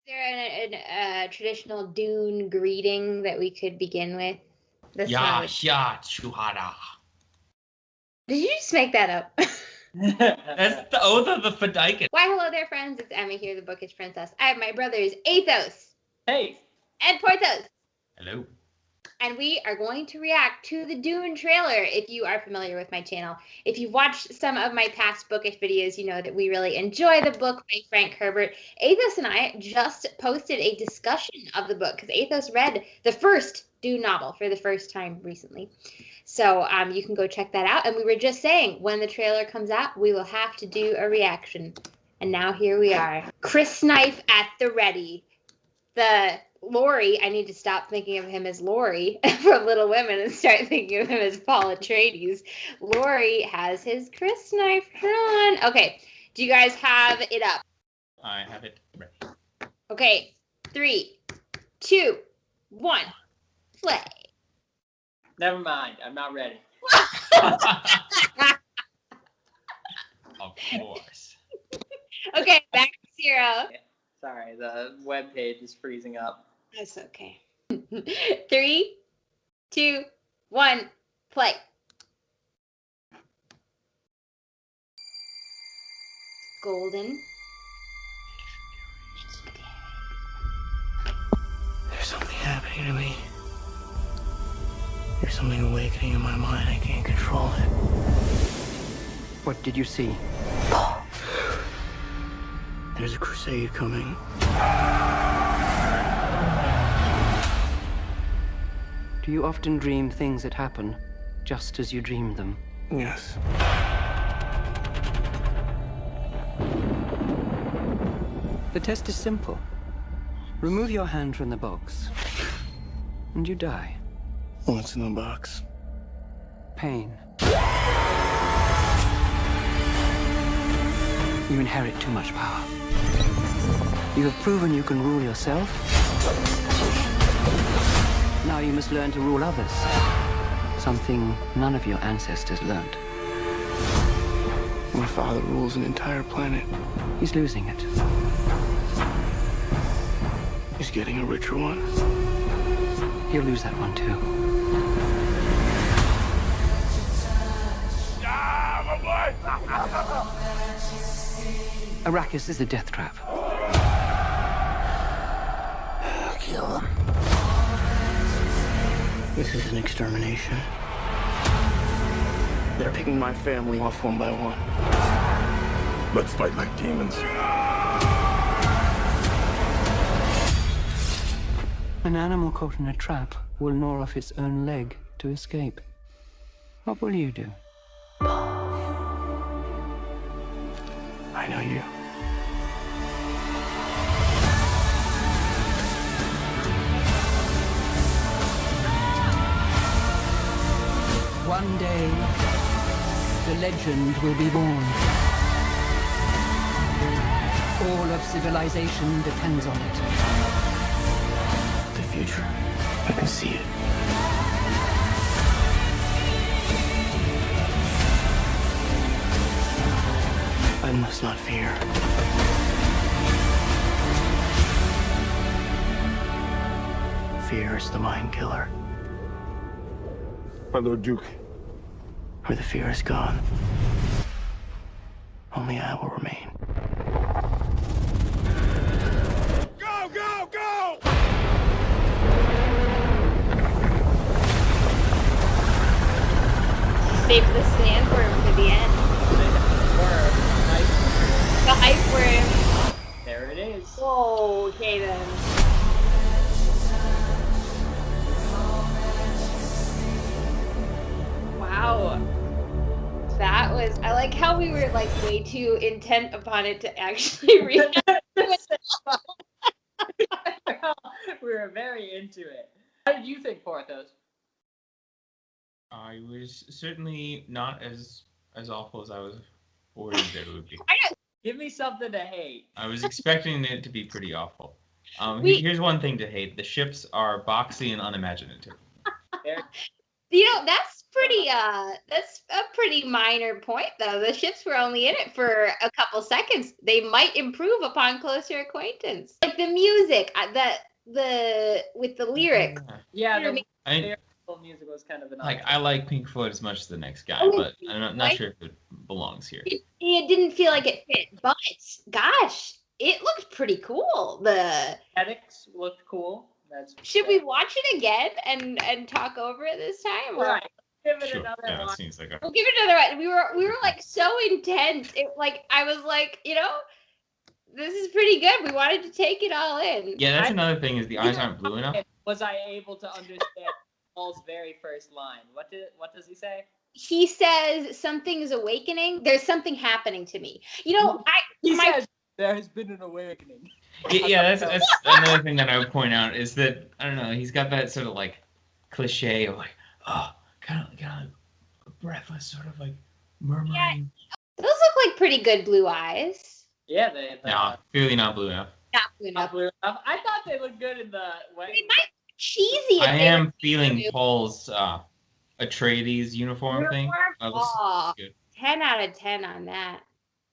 there a traditional Dune greeting that we could begin with? That's Ya, not. ya, Shuhada. Did you just make that up? That's the oath of the Fedaykin. Why, hello there, friends. It's Emma here, the Bookish Princess. I have my brothers, Athos. Hey. And Porthos. Hello. And we are going to react to the Dune trailer. If you are familiar with my channel, if you've watched some of my past bookish videos, you know that we really enjoy the book by Frank Herbert. Athos and I just posted a discussion of the book because Athos read the first Dune novel for the first time recently. So you can go check that out. And we were just saying, when the trailer comes out, we will have to do a reaction. And now here we are. Chris Knife at the ready. The Laurie, I need to stop thinking of him as Laurie from Little Women and start thinking of him as Paul Atreides. Laurie has his Chris Knife on. Okay, do you guys have it up? I have it ready. Okay, 3, 2, 1, play. Never mind. I'm not ready. Of course. Okay, back to 0. Sorry, the web page is freezing up. That's okay. 3, 2, 1, play. Golden. There's something happening to me. There's something awakening in my mind. I can't control it. What did you see? There's a crusade coming. Do you often dream things that happen just as you dreamed them? Yes. The test is simple. Remove your hand from the box, and you die. What's in the box? Pain. You inherit too much power. You have proven you can rule yourself. Now you must learn to rule others. Something none of your ancestors learned. My father rules an entire planet. He's losing it. He's getting a richer one. He'll lose that one too. Arrakis is a death trap. Kill them. This is an extermination. They're picking my family off one by one. Let's fight like demons. An animal caught in a trap will gnaw off its own leg to escape. What will you do? I know you. One day, the legend will be born. All of civilization depends on it. The future. I can see it. I must not fear. Fear is the mind killer. My Lord Duke. Where the fear is gone, only I will remain. Go, go, go! Save the sandworm for the end. The hype worm. There it is. Whoa, okay then. Wow. That was, I like how we were like way too intent upon it to actually react to it. We were very into it. How did you think, Porthos? I was certainly not as awful as I was worried that it would be. Give me something to hate. I was expecting it to be pretty awful. Wait. Here's one thing to hate. The ships are boxy and unimaginative. That's a pretty minor point, though. The ships were only in it for a couple seconds. They might improve upon closer acquaintance. Like the music, with the lyrics. Yeah, You know, the music was kind of an Like, I like Pink Floyd as much as the next guy, Oh, but I'm not Floyd? sure if it belongs here. it didn't feel like it fit, but gosh, it looked pretty cool. aesthetics looked cool. Should we watch it again and talk over it this time? Or Right. Give it Sure. another Yeah, it watch. seems like we'll give it another one. We were like so intense. I was like, this is pretty good. We wanted to take it all in. Yeah, that's another thing is the eyes aren't blue enough. Was I able to understand Paul's very first line? What does he say? He says something's awakening. There's something happening to me. He says there has been an awakening. Yeah, that's another thing that I would point out is that, I don't know, he's got that sort of like cliche of like, oh, kind of breathless, sort of like murmuring. Yeah. Those look like pretty good blue eyes. Yeah, No, clearly not blue enough. Not blue not enough. blue enough. I thought they looked good in the way. They might be cheesy. I am feeling Paul's Atreides uniform thing. Oh, Good. 10 out of 10 on that.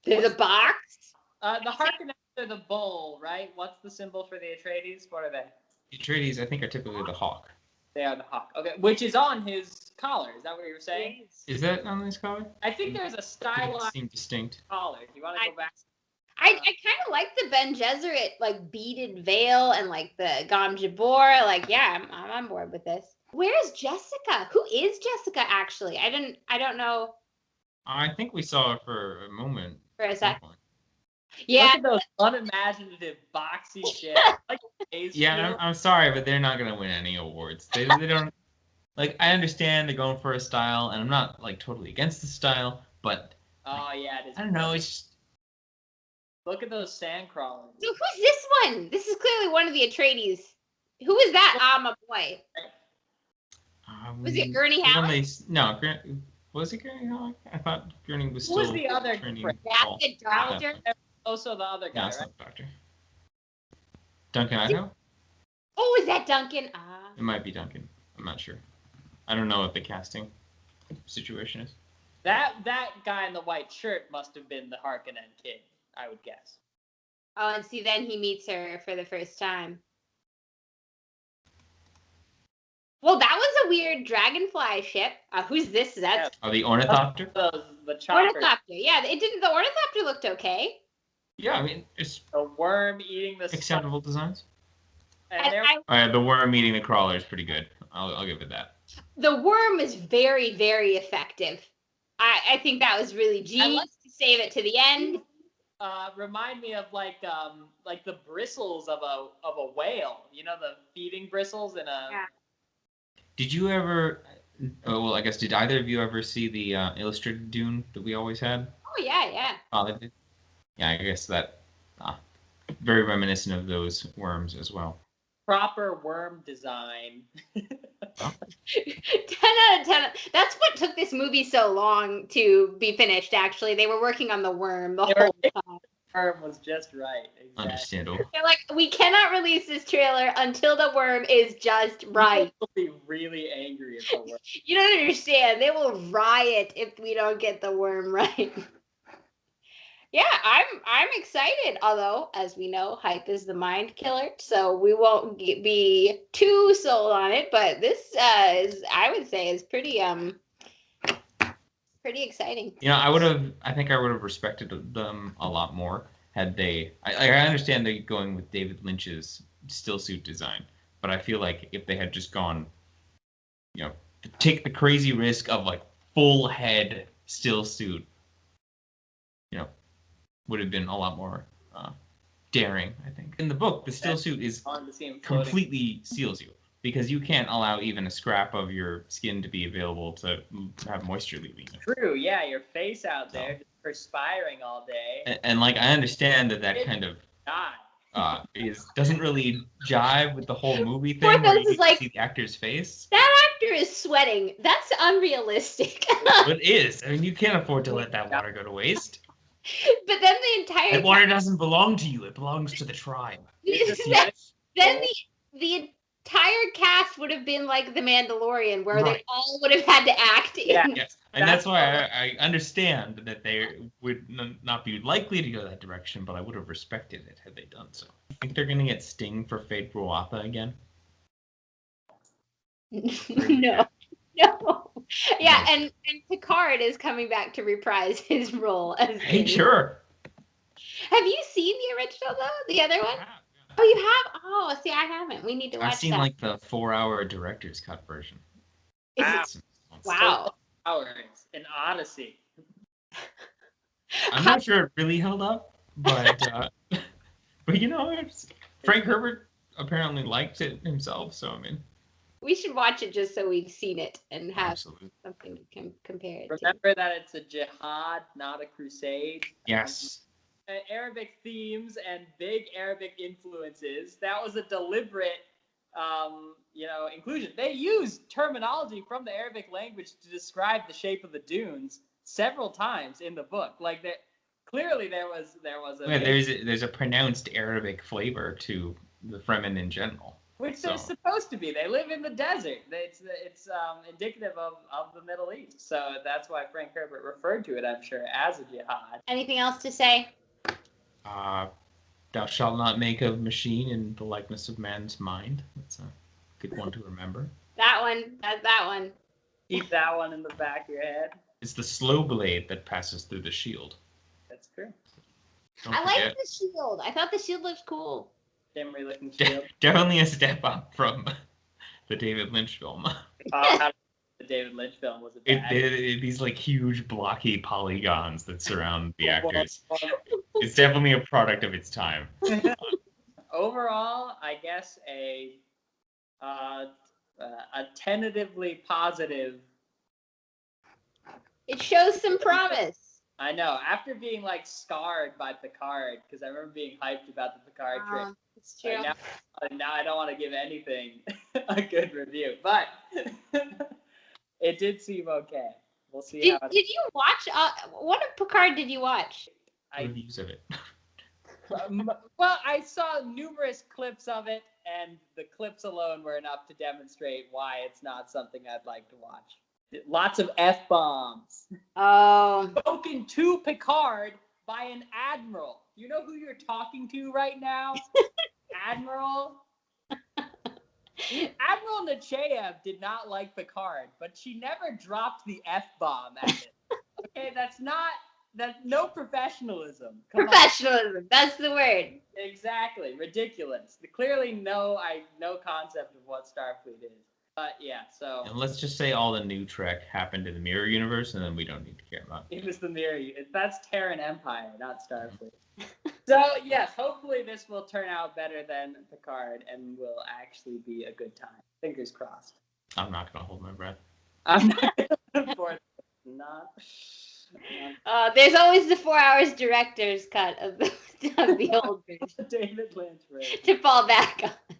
There's a box. The Harkonnens are the bull, right? What's the symbol for the Atreides? What are they? Atreides, I think, are typically the hawk. They are the hawk. Okay, which is on his collar. Is that what you were saying? Is that on this collar? I think there's a It stylized seemed distinct. collar. Do you want to go back? I kind of like the Ben Gesserit like beaded veil and like the Gom Jabor. Like, yeah, I'm on board with this. Where's Jessica? Who is Jessica actually? I don't know. I think we saw her for a moment. For a at some sec. point. Yeah. Look at those unimaginative boxy shit. Like Yeah, I'm sorry, but they're not gonna win any awards. They don't. Like, I understand they're going for a style, and I'm not like totally against the style, but Oh yeah, it is. I don't know. It's just, Look at those sand crawlers. So who's this one? This is clearly one of the Atreides. Who is that? My boy. Was it Gurney Halleck? No, was it Gurney Halleck? I thought Gurney was still. Who was the other training prick? Paul. That's the doctor. Also the other No, guy, it's right? not the doctor. Duncan Idaho? Oh, is that Duncan? It might be Duncan. I'm not sure. I don't know what the casting situation is. That guy in the white shirt must have been the Harkonnen kid, I would guess. Oh, and see, then he meets her for the first time. Well, that was a weird dragonfly ship. Who's this? That's Oh, the ornithopter? The chopper. Ornithopter. Yeah, the Ornithopter looked okay. Yeah, I mean, it's The worm eating the acceptable designs. And The worm eating the crawler is pretty good. I'll give it that. The worm was very, very effective. I think that was really genius to save it to the end. Remind me of like the bristles of a whale. You know, the feeding bristles in a. Yeah. Did you ever? Oh, well, I guess did either of you ever see the illustrated Dune that we always had? Oh yeah, yeah. Oh, they did. Yeah, I guess that very reminiscent of those worms as well. Proper worm design. 10 out of 10. That's what took this movie so long to be finished, actually. They were working on the worm the whole time. Worm was just right. Exactly. Understandable. They're like, we cannot release this trailer until the worm is just right. People will be really angry at the worm. You don't understand. They will riot if we don't get the worm right. Yeah, I'm excited. Although, as we know, hype is the mind killer, so we won't be too sold on it. But this I would say, is pretty exciting. You know, I think I would have respected them a lot more had they. I understand they're going with David Lynch's still suit design, but I feel like if they had just gone, take the crazy risk of like full head still suit, would have been a lot more daring, I think. In the book, the still suit is completely seals you because you can't allow even a scrap of your skin to be available to have moisture leaving it. True, yeah, your face out there just perspiring all day. And like I understand that kind of doesn't really jive with the whole movie thing where you get to see the actor's face. That actor is sweating. That's unrealistic. It is. I mean, you can't afford to let that water go to waste. But then the entire That water doesn't belong to you. It belongs to the tribe. Then the entire cast would have been like The Mandalorian, where they Right. all would have had to act Yeah. in. Yes, and that's why I understand that they would not be likely to go that direction, but I would have respected it had they done so. I think they're gonna get Sting for Fate Ruatha again. No. Yeah, and Picard is coming back to reprise his role as Hey, Din. sure. Have you seen the original though? The other one? Yeah. Oh, you have? Oh, see, I haven't. We need to watch I've seen that. like the 4-hour director's cut version. Is Wow. it, wow. Hours, an odyssey. I'm not sure it really held up, but but you know, Frank Herbert apparently liked it himself, so I mean, We should watch it just so we've seen it and have absolutely. something to compare it to. Remember that it's a jihad, not a crusade. Yes. Arabic themes and big Arabic influences. That was a deliberate, inclusion. They used terminology from the Arabic language to describe the shape of the dunes several times in the book. Like that, clearly there was a Yeah, there's a pronounced Arabic flavor to the Fremen in general. which they're supposed to be. They live in the desert. It's indicative of the Middle East. So that's why Frank Herbert referred to it, I'm sure, as a jihad. Anything else to say? Thou shalt not make a machine in the likeness of man's mind. That's a good one to remember. That one. That one. Keep that one in the back of your head. It's the slow blade that passes through the shield. That's true. Don't I forget. like the shield. I thought the shield looked cool. Shimmery looking shield. Definitely a step up from the David Lynch film. The David Lynch film was a bad. These like huge blocky polygons that surround the actors. It's definitely a product of its time. Overall, I guess a tentatively positive. It shows some promise. I know. After being like scarred by Picard, because I remember being hyped about the Picard trip. It's true. Now I don't want to give anything a good review, but it did seem okay. We'll see. Did you watch? What of Picard did you watch? Reviews of it. Well, I saw numerous clips of it, and the clips alone were enough to demonstrate why it's not something I'd like to watch. Lots of F-bombs. Oh. Spoken to Picard by an admiral. You know who you're talking to right now? Admiral? Admiral Nechayev did not like Picard, but she never dropped the F-bomb at him. Okay, that's no professionalism. Come Professionalism. on. That's the word. Exactly. Ridiculous. Clearly no concept of what Starfleet is. But yeah, so And let's just say all the new Trek happened in the Mirror Universe, and then we don't need to care about it. it was the Mirror. That's Terran Empire, not Starfleet. So yes, hopefully this will turn out better than Picard and will actually be a good time. Fingers crossed. I'm not gonna hold my breath. I'm not for not. There's always the 4 hours director's cut of the old version David Lynch version. to fall back on.